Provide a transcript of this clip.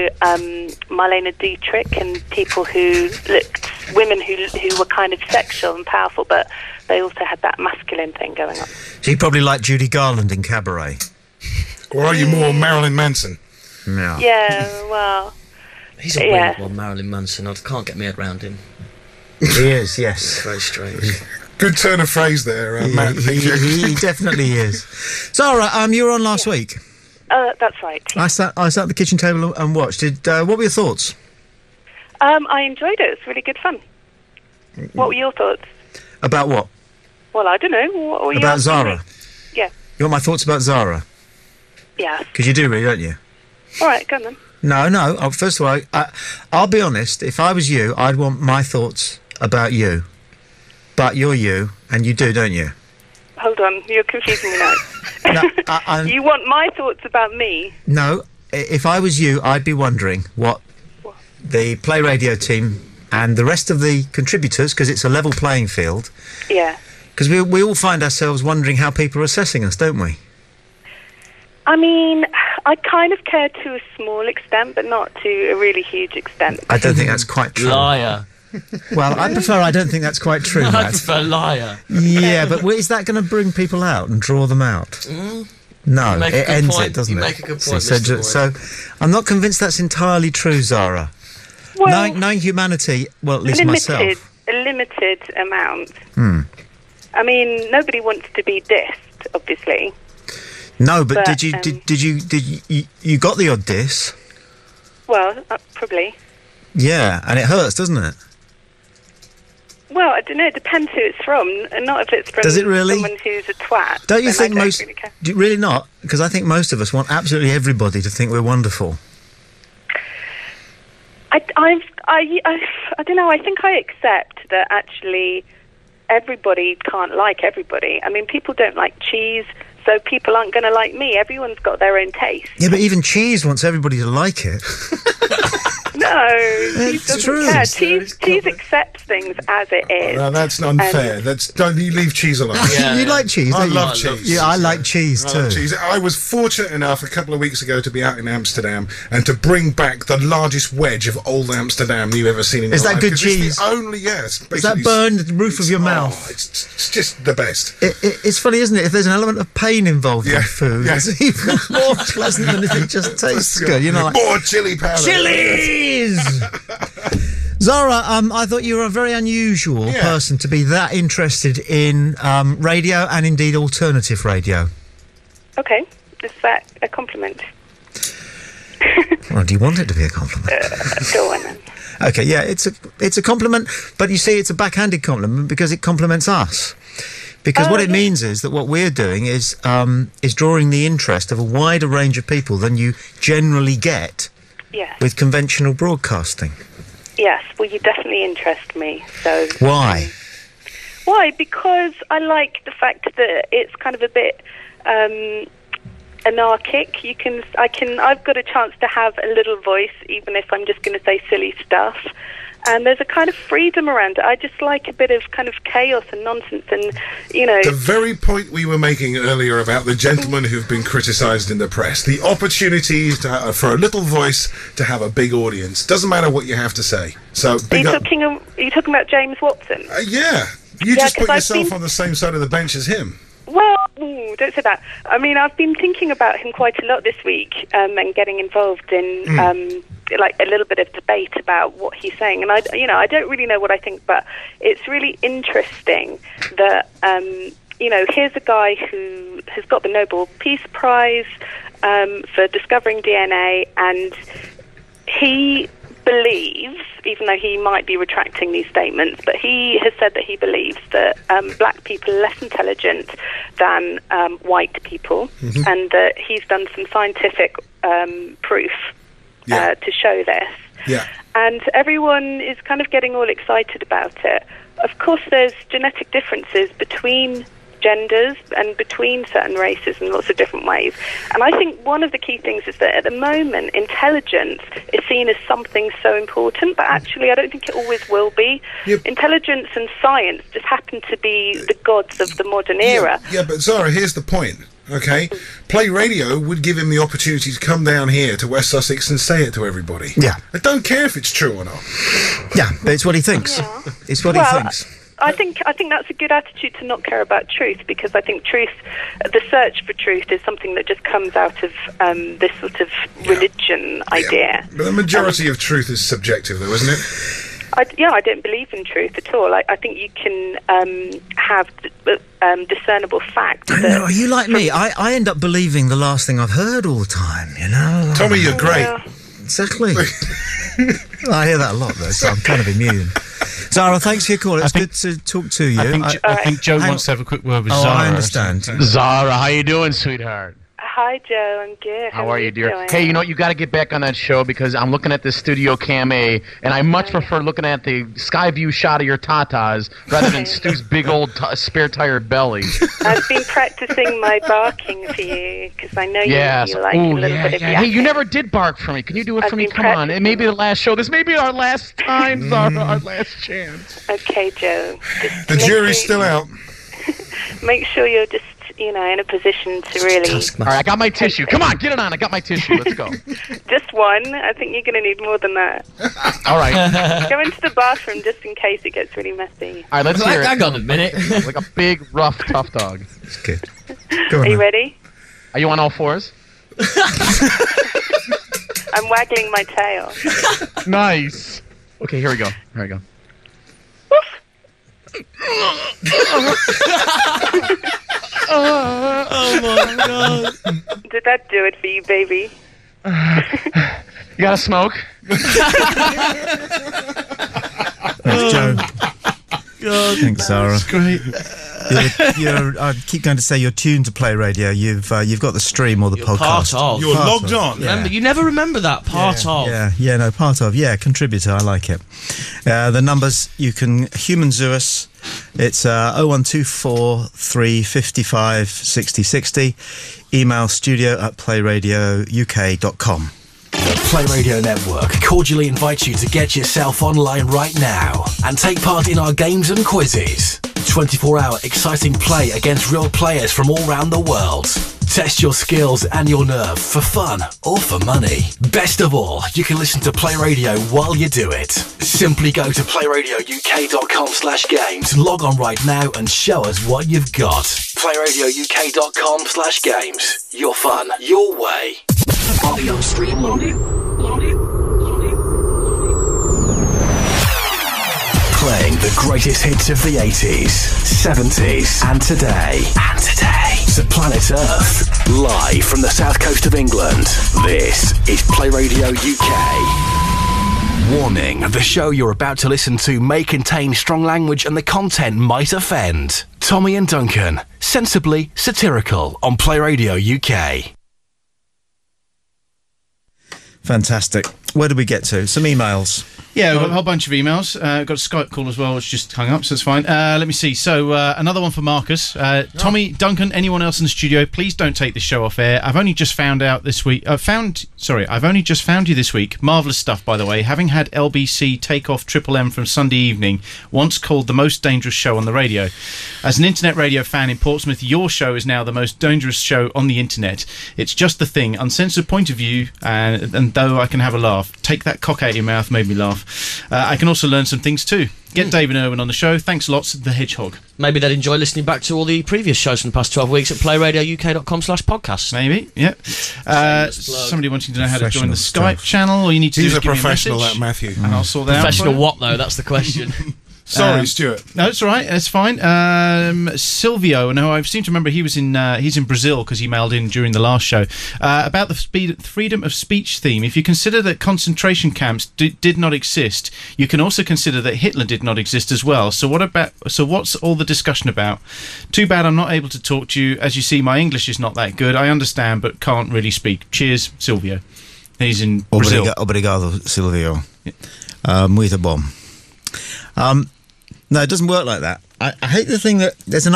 Marlene Dietrich and people who looked, women who were kind of sexual and powerful, but they also had that masculine thing going on. So you probably like Judy Garland in Cabaret. Or are you more Marilyn Manson? No. Yeah, well... He's a weird one, Marilyn Manson. I can't get my head around him. He is, yes. Very strange. Good turn of phrase there, Matt. He definitely is. Zara, you were on last week. That's right. I sat at the kitchen table and watched. What were your thoughts? I enjoyed it. It was really good fun. What were your thoughts? About what? Well, I don't know. What were about Zara? Yeah. You want my thoughts about Zara? Yes. Because you do, really, don't you? All right, go on then. No. First of all, I'll be honest. If I was you, I'd want my thoughts about you. But you're you, and you do, don't you? Hold on, you're confusing me now. No, you want my thoughts about me? No, if I was you, I'd be wondering what the Play Radio team and the rest of the contributors, because it's a level playing field. Yeah. Because we all find ourselves wondering how people are assessing us, don't we? I mean, I kind of care to a small extent, but not to a really huge extent. I don't think that's quite true. Liar. Well, I don't think that's quite true, Matt. I prefer liar. Yeah, but is that going to bring people out and draw them out? No, it ends it, doesn't it? You make a good point, so I'm not convinced that's entirely true, Zara. Well, knowing humanity, well, at least myself. A limited amount. I mean, nobody wants to be dissed, obviously. No, but did you got the odd diss? Well, probably. Yeah, and it hurts, doesn't it? Well, I don't know. It depends who it's from, and not if it's from Does it really? someone who's a twat. Don't you think most... Really care. Really not? Because I think most of us want absolutely everybody to think we're wonderful. I don't know. I think I accept that actually everybody can't like everybody. I mean, people don't like cheese, so people aren't going to like me. Everyone's got their own taste. Yeah, but even cheese wants everybody to like it. No, cheese doesn't true. care. Cheese accepts things as it is. No, that's unfair. Don't you leave cheese alone. You like cheese, I don't you? love cheese. Yeah, I like cheese too. I love cheese. I was fortunate enough a couple of weeks ago to be out in Amsterdam and to bring back the largest wedge of old Amsterdam you've ever seen in your life. Is that good cheese? It's the only, yes. Does that burn the roof of your mouth? It's just the best. It's funny, isn't it? If there's an element of pain involved in food, yes. it's even more pleasant than if it just tastes good. You know, like, more chili powder. Chilies! Zara, I thought you were a very unusual person to be that interested in radio and indeed alternative radio. Okay, is that a compliment? Well, do you want it to be a compliment? Go on then. Okay, yeah, it's a compliment, but you see, it's a backhanded compliment because it compliments us. Because what it means is that what we're doing is drawing the interest of a wider range of people than you generally get with conventional broadcasting. Yes, well, you definitely interest me. So why? Why? Because I like the fact that it's kind of a bit anarchic. I've got a chance to have a little voice, even if I'm just going to say silly stuff. And there's a kind of freedom around it. I just like a bit of kind of chaos and nonsense and, you know... The very point we were making earlier about the gentlemen who've been criticised in the press, the opportunity for a little voice to have a big audience. Doesn't matter what you have to say. So, are you talking about James Watson? Yeah. You just put yourself on the same side of the bench as him. Well, don't say that. I mean, I've been thinking about him quite a lot this week and getting involved in... like a little bit of debate about what he's saying, and I don't really know what I think, but it's really interesting that here's a guy who has got the Nobel Peace Prize for discovering DNA, and he believes, even though he might be retracting these statements, but he has said that he believes that black people are less intelligent than white people, and that he's done some scientific proof to show this. Yeah. And everyone is kind of getting all excited about it. Of course, there's genetic differences between genders and between certain races in lots of different ways. And I think one of the key things is that at the moment, intelligence is seen as something so important, but actually I don't think it always will be. Yep. Intelligence and science just happen to be the gods of the modern era. Yeah, but Zara, here's the point. Okay, Play Radio would give him the opportunity to come down here to West Sussex and say it to everybody. Yeah. I don't care if it's true or not. Yeah, but it's what he thinks. Yeah. It's what he thinks. I think that's a good attitude to not care about truth, because I think the search for truth is something that just comes out of this sort of religion idea. But the majority of truth is subjective, though, isn't it? I don't believe in truth at all. I think you can have discernible facts. I know, are you like me? I end up believing the last thing I've heard all the time, you know? Tommy, you're great. Yeah. Exactly. I hear that a lot, though, so I'm kind of immune. Zara, thanks for your call. It's good to talk to you. I think Joe wants to have a quick word with Zara. I understand. Zara, how you doing, sweetheart? Hi, Joe. I'm good. How are you, dear? Hey, you know what? You got to get back on that show, because I'm looking at the Studio Cam A, and I much prefer looking at the sky view shot of your tatas rather than Stu's big old spare tire belly. I've been practicing my barking for you, because I know you like a little bit of yakking. Hey, you never did bark for me. Can you do it for me? Come on. It may be the last show. This may be our last time, Zara, our last chance. Okay, Joe. The jury's still out. Make sure you're just, in a position to really... All right, I got my tissue. Come on, get it on. I got my tissue. Let's go. Just one? I think you're going to need more than that. All right. Go into the bathroom just in case it gets really messy. All right, let's hear it. Hang on a minute. Like a big, rough, tough dog. It's good. Go on, Are you ready? Are you on all fours? I'm waggling my tail. Nice. Okay, here we go. Here we go. Oh my god. Did that do it for you, baby? You got to smoke? Thanks, Joe. God. Thanks, Zara. That's great. I keep going to say you're tuned to Play Radio. You've got the stream or the You're podcast. part of. You're Part logged of. on. Yeah. Remember, you never remember that part of. Yeah, part of. Yeah, contributor. I like it. The numbers, you can human zoo us. It's 01243 355 6060. Email studio@playradiouk.com. The Play Radio Network cordially invites you to get yourself online right now and take part in our games and quizzes. 24-hour exciting play against real players from all around the world. Test your skills and your nerve for fun or for money. Best of all, you can listen to Play Radio while you do it. Simply go to playradiouk.com/games, log on right now and show us what you've got. playradiouk.com/games. Your fun, your way. Audio stream loaded. Playing the greatest hits of the 80s, 70s, and today. To planet Earth. Live from the south coast of England. This is Play Radio UK. Warning, the show you're about to listen to may contain strong language and the content might offend. Tommy and Duncan, sensibly satirical on Play Radio UK. Fantastic. Where did we get to? Some emails. Yeah, we've got a whole bunch of emails. Got a Skype call as well, which just hung up, so it's fine. Let me see. So, another one for Marcus. Tommy, Duncan, anyone else in the studio, please don't take this show off air. I've only just found out this week... I've only just found you this week. Marvellous stuff, by the way. Having had LBC take off Triple M from Sunday evening, once called the most dangerous show on the radio. As an internet radio fan in Portsmouth, your show is now the most dangerous show on the internet. It's just the thing. Uncensored point of view, and though I can have a laugh, take that cock out of your mouth made me laugh. I can also learn some things too. Get Dave and Irwin on the show. Thanks lots, the Hedgehog. Maybe they'd enjoy listening back to all the previous shows from the past 12 weeks at playradiouk.com/podcast. Maybe, yeah. Somebody wanting to know how to join the Skype channel, all you need to do is give me a message. He's a professional, that Matthew. And I'll sort that out. Professional what, though? That's the question. Sorry, Stuart. No, it's all right. It's fine. Silvio, no, I seem to remember he's in Brazil because he mailed in during the last show about the freedom of speech theme. If you consider that concentration camps did not exist, you can also consider that Hitler did not exist as well. So what's all the discussion about? Too bad I'm not able to talk to you. As you see, my English is not that good. I understand, but can't really speak. Cheers, Silvio. He's in Brazil. Obrigado, Silvio. Muito bom. No, it doesn't work like that. I hate the thing that there's an